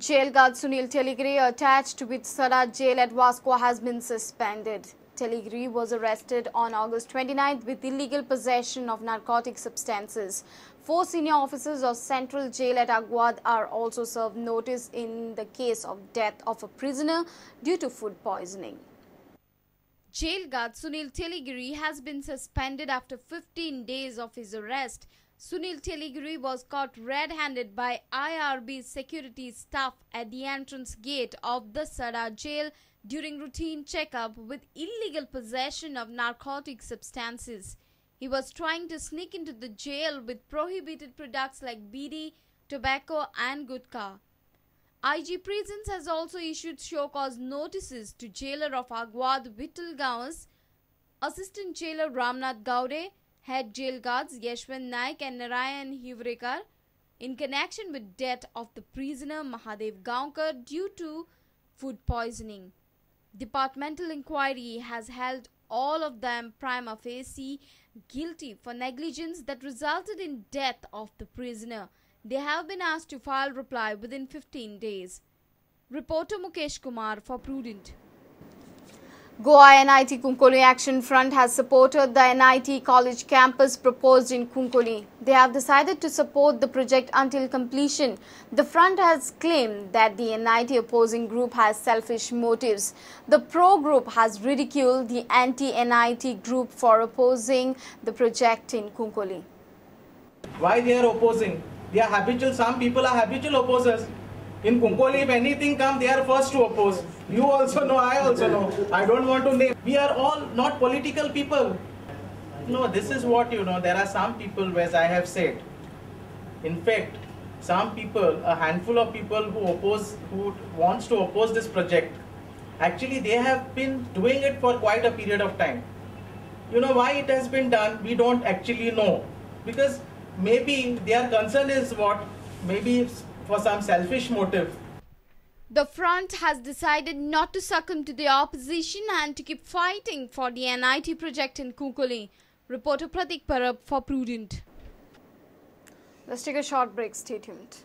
Jail guard Sunil Teligiri, attached with Sada jail at Vasco, has been suspended. Teligiri was arrested on August 29th with illegal possession of narcotic substances. 4 senior officers of Central Jail at Aguad are also served notice in the case of death of a prisoner due to food poisoning. Jail guard Sunil Teligiri has been suspended after 15 days of his arrest. Sunil Teligiri was caught red-handed by IRB security staff at the entrance gate of the Sada jail during routine checkup with illegal possession of narcotic substances. He was trying to sneak into the jail with prohibited products like bidi, tobacco and gutka. IG Prisons has also issued show-cause notices to jailer of Aguad Vittal Gaons, assistant jailer Ramnath Gaude, head jail guards Yashwant Naik and Narayan Hivrekar in connection with death of the prisoner Mahadev Gaonkar due to food poisoning. Departmental inquiry has held all of them prima facie guilty for negligence that resulted in death of the prisoner. They have been asked to file reply within 15 days. Reporter Mukesh Kumar for Prudent. Goa NIT Kunkoli Action Front has supported the NIT college campus proposed in Kunkoli. They have decided to support the project until completion. The front has claimed that the NIT opposing group has selfish motives. The pro group has ridiculed the anti-NIT group for opposing the project in Kunkoli. Why they are opposing? They are habitual. Some people are habitual opposers. In Kunkoli, if anything comes, they are first to oppose. You also know, I also know. I don't want to name. We are all not political people. No, this is what there are some people, as I have said. In fact, some people, a handful of people who wants to oppose this project, actually they have been doing it for quite a period of time. Why it has been done, we don't actually know. Because maybe their concern is what? Maybe for some selfish motive. The front has decided not to succumb to the opposition and to keep fighting for the NIT project in Kunkoli. Reporter Pratik Parab for Prudent. Let's take a short break. Stay tuned.